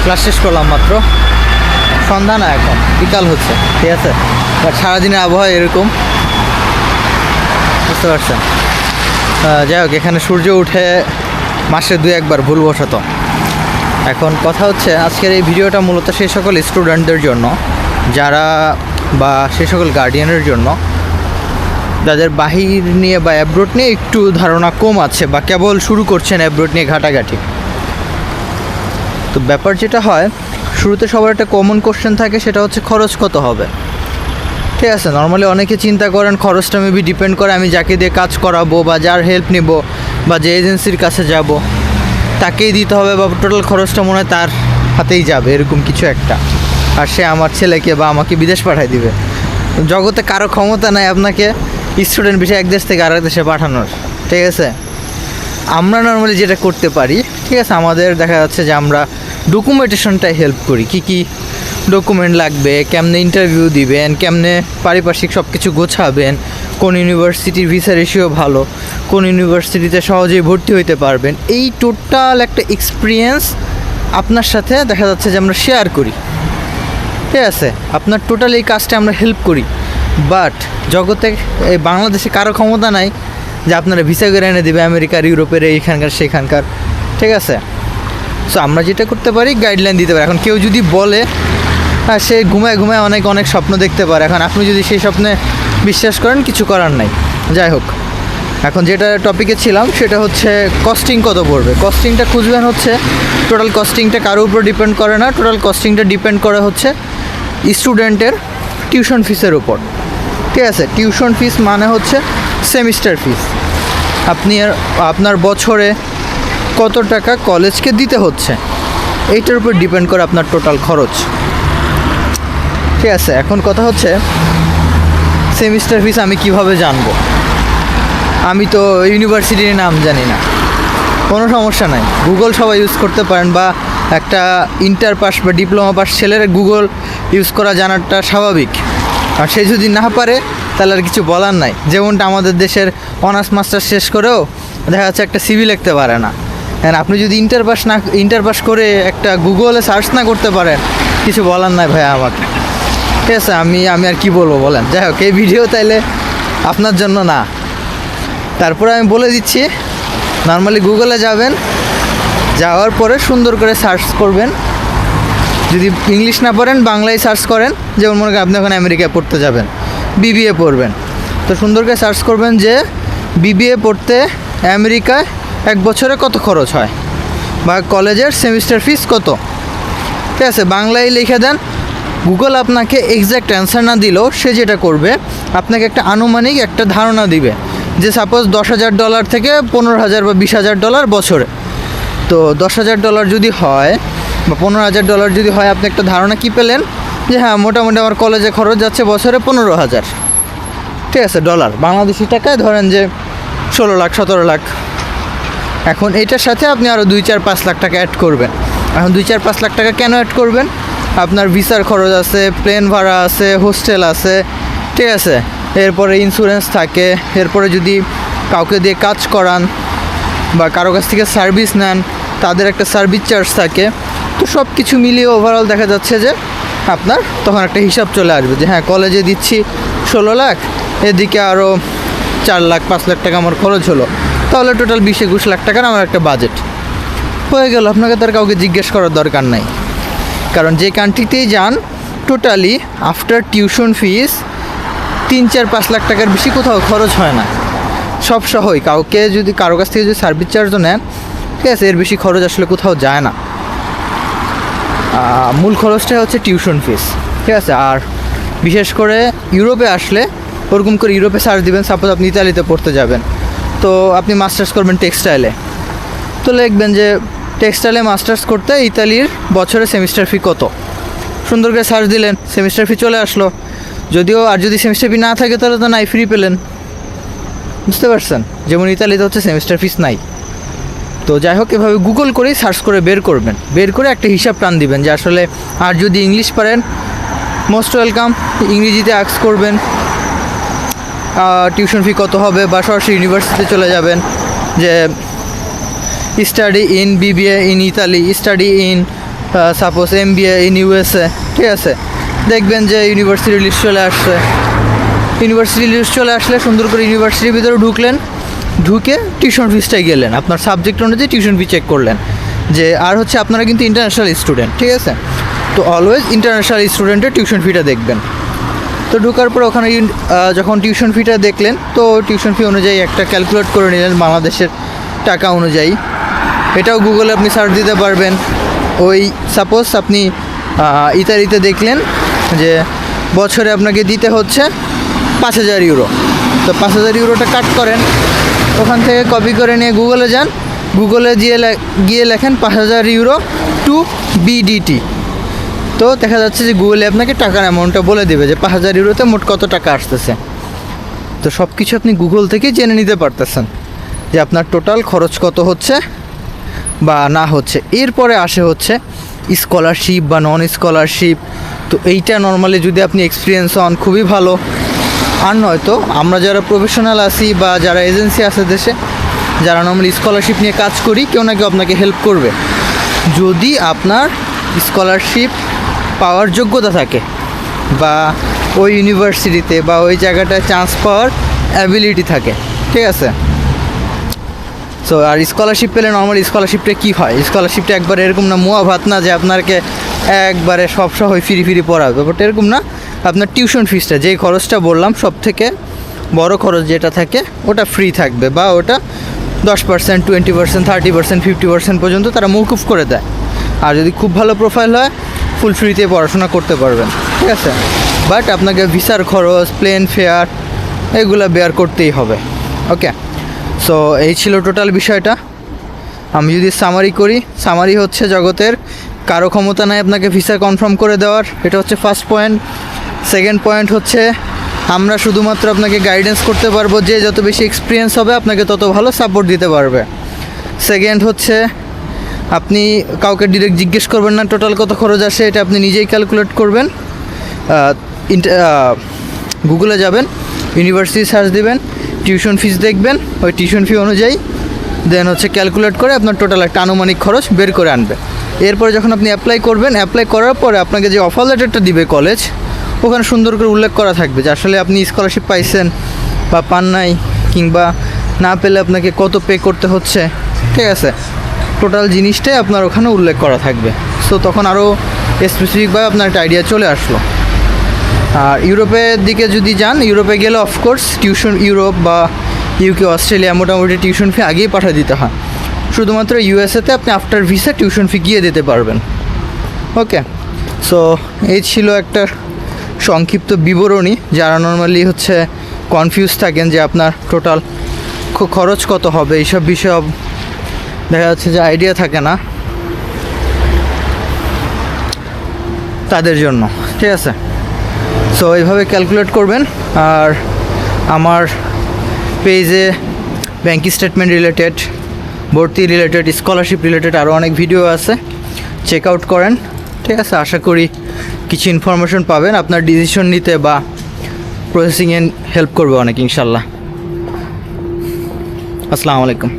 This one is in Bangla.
ক্লাস শেষ করলাম মাত্র, সন্ধ্যা না এখন বিকাল হচ্ছে, ঠিক আছে। বাট সারাদিনের আবহাওয়া এরকম, বুঝতে পারছেন। যাই হোক, এখানে সূর্য উঠে মাসে 2-1 ভুলবশত। এখন কথা হচ্ছে, আজকের এই ভিডিওটা মূলত সেই সকল স্টুডেন্টদের জন্য যারা, বা সেই সকল গার্ডিয়ানের জন্য যাদের বাহির নিয়ে বা অ্যাব্রোড নিয়ে একটু ধারণা কম আছে, বা কেবল শুরু করছেন অ্যাব্রোড নিয়ে ঘাটাঘাটি। তো ব্যাপার যেটা হয়, শুরুতে সবার একটা কমন কোশ্চেন থাকে, সেটা হচ্ছে খরচ কত হবে। ঠিক আছে, নর্মালি অনেকে চিন্তা করেন খরচটা মেবি ডিপেন্ড করে আমি যাকে দিয়ে কাজ করাবো, বা যার হেল্প নিব, বা যে এজেন্সির কাছে যাব তাকেই দিতে হবে, বা টোটাল খরচটা মনে হয় তার হাতেই যাবে, এরকম কিছু একটা। আর সে আমার ছেলেকে বা আমাকে বিদেশ পাঠিয়ে দিবে। জগতে কারো ক্ষমতা নাই আপনাকে স্টুডেন্ট বিষয়ে এক দেশ থেকে আরেক দেশে পাঠানোর। ঠিক আছে, আমরা নর্মালি যেটা করতে পারি, ঠিক আছে, আমাদের দেখা যাচ্ছে যে আমরা ডকুমেন্টেশনটাই হেল্প করি। কি ডকুমেন্ট লাগবে, কেমনে ইন্টারভিউ দিবেন, কেমনে পারিপার্শ্বিক সব কিছু গোছাবেন, কোন ইউনিভার্সিটির ভিসা রেশিও ভালো, কোন ইউনিভার্সিটিতে সহজেই ভর্তি হইতে পারবেন, এই টোটাল একটা এক্সপিরিয়েন্স আপনার সাথে দেখা যাচ্ছে যে আমরা শেয়ার করি। ঠিক আছে, আপনার টোটাল এই কাজটা আমরা হেল্প করি। বাট জগতে এই বাংলাদেশে কারো ক্ষমতা নাই যে আপনারা ভিসা করে এনে দেবে আমেরিকার, ইউরোপের, এইখানকার সেখানকার। ঠিক আছে, সো আমরা যেটা করতে পারি গাইডলাইন দিতে পারি। এখন কেউ যদি বলে, হ্যাঁ, সে ঘুমায় অনেক স্বপ্ন দেখতে পারে। এখন আপনি যদি সেই স্বপ্নে বিশ্বাস করেন, কিছু করার নাই। যাই হোক, এখন যেটা টপিকে ছিলাম সেটা হচ্ছে কস্টিং কত পড়বে। কস্টিংটা খুঁজবেন হচ্ছে, টোটাল কস্টিংটা কারোর উপর ডিপেন্ড করে না, টোটাল কস্টিংটা ডিপেন্ড করে হচ্ছে স্টুডেন্টের টিউশন ফিসের উপর। ঠিক আছে, টিউশন ফিস মানে হচ্ছে সেমিস্টার ফিস। আপনার বছরে কত টাকা কলেজকে দিতে হচ্ছে, এইটার উপর ডিপেন্ড করে আপনার টোটাল খরচ। ঠিক আছে, এখন কথা হচ্ছে সেমিস্টার ফিস আমি কিভাবে জানবো? আমি তো ইউনিভার্সিটির নাম জানি না। কোনো সমস্যা নাই, গুগল সবাই ইউজ করতে পারেন, বা একটা ইন্টার পাস বা ডিপ্লোমা পাস ছেলের গুগল ইউজ করা জানাটা স্বাভাবিক। আর সে যদি না পারে তাহলে আর কিছু বলার নাই। যেমনটা আমাদের দেশের অনার্স মাস্টার শেষ করেও দেখা যাচ্ছে একটা সিভি লিখতে পারে না। হ্যাঁ, আপনি যদি ইন্টার পাস করে একটা গুগলে সার্চ না করতে পারেন, কিছু বলার নাই ভাই আমাকে। ঠিক আছে, আমি আর কি বলবো বলেন। যাই হোক, এই ভিডিও তাইলে আপনার জন্য না। তারপরে আমি বলে দিচ্ছি, নর্মালি গুগলে যাবেন, যাওয়ার পরে সুন্দর করে সার্চ করবেন। যদি ইংলিশ না পারেন বাংলায় সার্চ করেন। যেমন মনে করেন আপনি এখন আমেরিকায় পড়তে যাবেন, বিবিএ পড়বেন, তো সুন্দর করে সার্চ করবেন যে বিবিএ পড়তে আমেরিকায় 1 বছরে কত খরচ হয়, বা কলেজের সেমিস্টার ফিস কত। ঠিক আছে, বাংলায় লিখে দেন। গুগল আপনাকে এক্স্যাক্ট অ্যান্সার না দিলেও সে যেটা করবে, আপনাকে একটা আনুমানিক একটা ধারণা দিবে যে সাপোজ $10,000 থেকে $15,000 বা $20,000 বছরে। তো $10,000 যদি হয় বা $15,000 যদি হয়, আপনি একটা ধারণা কি পেলেন যে হ্যাঁ, মোটামুটি আমার কলেজে খরচ যাচ্ছে বছরে 15,000। ঠিক আছে, ডলার, বাংলাদেশি টাকায় ধরেন যে 16 লাখ 17 লাখ। এখন এইটার সাথে আপনি আরও 2-4-5 লাখ টাকা অ্যাড করবেন। এখন 2-4-5 লাখ টাকা কেন অ্যাড করবেন? আপনার ভিসার খরচ আছে, প্লেন ভাড়া আছে, হোস্টেল আছে। ঠিক আছে, এরপরে ইন্স্যুরেন্স থাকে, এরপরে যদি কাউকে দিয়ে কাজ করান বা কারো কাছ থেকে সার্ভিস নেন, তাদের একটা সার্ভিস চার্জ থাকে। তো সব কিছু মিলিয়ে ওভারঅল দেখা যাচ্ছে যে আপনার তখন একটা হিসাব চলে আসবে যে হ্যাঁ, কলেজে দিচ্ছি 16 লাখ, এদিকে আরও 4 লাখ 5 লাখ টাকা আমার খরচ হলো, তাহলে টোটাল 20-21 লাখ টাকার আমার একটা বাজেট হয়ে গেল। আপনাকে তার কাউকে জিজ্ঞেস করার দরকার নাই, কারণ যে কান্ট্রিতেই যান totally after tuition fees 3-4-5 lakh টাকার বেশি কোথাও খরচ হয় না, সব সহই। কারো কাছ থেকে যদি সার্ভিস চার্জও নেন, ঠিক আছে, এর বেশি খরচ আসলে কোথাও যায় না। মূল খরচটাই হচ্ছে টিউশন ফিস। ঠিক আছে, আর বিশেষ করে ইউরোপে আসলে ওরকম করে ইউরোপে সার্চ দিবেন। সাপোজ আপনি ইতালিতে পড়তে যাবেন, তো আপনি মাস্টার্স করবেন টেক্সটাইলে, তো লিখবেন যে টেক্সটাইলে মাস্টার্স করতে ইতালির বছরে সেমিস্টার ফি কত। সুন্দর করে সার্চ দিলেন, সেমিস্টার ফি চলে আসলো। যদি সেমিস্টার ফি না থাকে তাহলে তো নাই, ফ্রি পেলেন। বুঝতে পারছেন? যেমন ইতালিতে হচ্ছে সেমিস্টার ফিস নাই। তো যাই হোক, এভাবে গুগল করেই সার্চ করে বের করবেন, বের করে একটা হিসাব টান দিবেন যে আসলে। আর যদি ইংলিশ পারেন, মোস্ট ওয়েলকাম, ইংরেজিতে আস্ক করবেন টিউশন ফি কত হবে, বা সরাসরি ইউনিভার্সিটিতে চলে যাবেন যে study in BBA in Italy, study in suppose MBA in USA, ঠিক আছে, দেখবেন যে ইউনিভার্সিটি লিস্ট চলে আসছে। ইউনিভার্সিটি লিস্ট চলে আসলে সুন্দর করে ইউনিভার্সিটির ভিতরে ঢুকলেন, ঢুকে টিউশন ফিসটাই গেলেন, আপনার সাবজেক্ট অনুযায়ী টিউশন ফি চেক করলেন। যে আর হচ্ছে আপনারা কিন্তু ইন্টারন্যাশনাল স্টুডেন্ট, ঠিক আছে, তো অলওয়েজ ইন্টারন্যাশনাল স্টুডেন্টের টিউশন ফিটা দেখবেন। তো ঢোকার পর ওখানে যখন টিউশন ফিটা দেখলেন, তো টিউশন ফি অনুযায়ী একটা ক্যালকুলেট করে নিলেন বাংলাদেশের টাকা অনুযায়ী। এটাও গুগলে আপনি সার্চ দিতে পারবেন। ওই সাপোজ আপনি ইতালিতে দেখলেন যে বছরে আপনাকে দিতে হচ্ছে 5,000 ইউরো, তো 5,000 ইউরোটা কাট করেন, ওখান থেকে কপি করে নিয়ে গুগলে যান, গুগলে গিয়ে লেখেন 5,000 ইউরো টু BDT। তো দেখা যাচ্ছে যে গুগলে আপনাকে টাকার অ্যামাউন্টটা বলে দেবে যে 5,000 ইউরোতে মোট কত টাকা আসতেছে। তো সব কিছু আপনি গুগল থেকেই জেনে নিতে পারতেছেন যে আপনার টোটাল খরচ কত হচ্ছে বা না হচ্ছে। এরপরে আসে হচ্ছে স্কলারশিপ বা নন স্কলারশিপ। তো এইটা নর্মালি যদি আপনি এক্সপিরিয়েন্স হন খুবই ভালো, আর নয়তো আমরা যারা প্রফেশনাল আছি বা যারা এজেন্সি আছে দেশে, যারা নর্মালি স্কলারশিপ নিয়ে কাজ করি, কেউ না কেউ আপনাকে হেল্প করবে যদি আপনার স্কলারশিপ পাওয়ার যোগ্যতা থাকে বা ওই ইউনিভার্সিটিতে বা ওই জায়গাটায় চান্স পাওয়ার অ্যাবিলিটি থাকে, ঠিক আছে। সো আর স্কলারশিপ পেলে নর্মালি স্কলারশিপটা কী হয়, স্কলারশিপটা একবারে এরকম না মুয়া ভাত না যে আপনাকে একবারে সব সহই ফ্রি পড়াবে, বাট এরকম না। আপনার টিউশন ফিসটা যেই খরচটা বললাম সব থেকে বড় খরচ যেটা থাকে ওটা ফ্রি থাকবে, বা ওটা 10%, 20%, 30%, 50% পর্যন্ত তারা মৌকুফ করে দেয়। আর যদি খুব ভালো প্রোফাইল হয় ফুল ফ্রিতে পড়াশোনা করতে পারবেন, ঠিক আছে। বাট আপনাকে ভিসার খরচ, প্লেন ফেয়ার এগুলো বেয়ার করতেই হবে। ওকে, সো এই ছিল টোটাল বিষয়টা। আমি যদি সামারি করি, সামারি হচ্ছে জগতের কারো ক্ষমতা নাই আপনাকে ভিসা কনফার্ম করে দেওয়ার, এটা হচ্ছে ফার্স্ট পয়েন্ট। সেকেন্ড পয়েন্ট হচ্ছে আমরা শুধুমাত্র আপনাকে গাইডেন্স করতে পারবো, যে যত বেশি এক্সপিরিয়েন্স হবে আপনাকে তত ভালো সাপোর্ট দিতে পারবে। সেকেন্ড হচ্ছে আপনি কাউকে ডিরেক্ট জিজ্ঞেস করবেন না টোটাল কত খরচ আসে, এটা আপনি নিজেই ক্যালকুলেট করবেন। গুগলে যাবেন, ইউনিভার্সিটি সার্চ দিবেন, টিউশন ফিস দেখবেন, ওই টিউশন ফি অনুযায়ী দেন হচ্ছে ক্যালকুলেট করে আপনার টোটাল একটা আনুমানিক খরচ বের করে আনবে। এরপরে যখন আপনি অ্যাপ্লাই করবেন, অ্যাপ্লাই করার পরে আপনাকে যে অফার লেটারটা দিবে কলেজ, ওখানে সুন্দর করে উল্লেখ করা থাকবে যে আসলে আপনি স্কলারশিপ পাইছেন বা পান নাই, কিংবা না পেলে আপনাকে কত পে করতে হচ্ছে, ঠিক আছে। টোটাল জিনিসটাই আপনার ওখানে উল্লেখ করা থাকবে। সো তখন আরও স্পেসিফিকভাবে আপনার একটা আইডিয়া চলে আসলো। আর ইউরোপের দিকে যদি যান, ইউরোপে গেলে অফকোর্স টিউশন, ইউরোপ বা UK, অস্ট্রেলিয়া মোটামুটি টিউশন ফি আগেই পাঠিয়ে দিতে হয়। শুধুমাত্র USA-তে আপনি আফটার ভিসা টিউশন ফি গিয়ে দিতে পারবেন। ওকে, সো এই ছিল একটা সংক্ষিপ্ত বিবরণী। যারা নর্মালি হচ্ছে কনফিউজ থাকেন যে আপনার টোটাল খরচ কত হবে, এইসব বিষয়ে দেখা যাচ্ছে যে আইডিয়া থাকে না, তাদের জন্য, ঠিক আছে। সো এইভাবে ক্যালকুলেট করবেন। আর আমার পেজে ব্যাঙ্ক স্টেটমেন্ট রিলেটেড, ভর্তি রিলেটেড, স্কলারশিপ রিলেটেড আরও অনেক ভিডিও আছে, চেক আউট করেন, ঠিক আছে। আশা করি কিছু ইনফরমেশন পাবেন, আপনার ডিসিশন নিতে বা প্রসেসিংয়ে হেল্প করবে অনেক, ইনশাল্লাহ। আসসালামু আলাইকুম।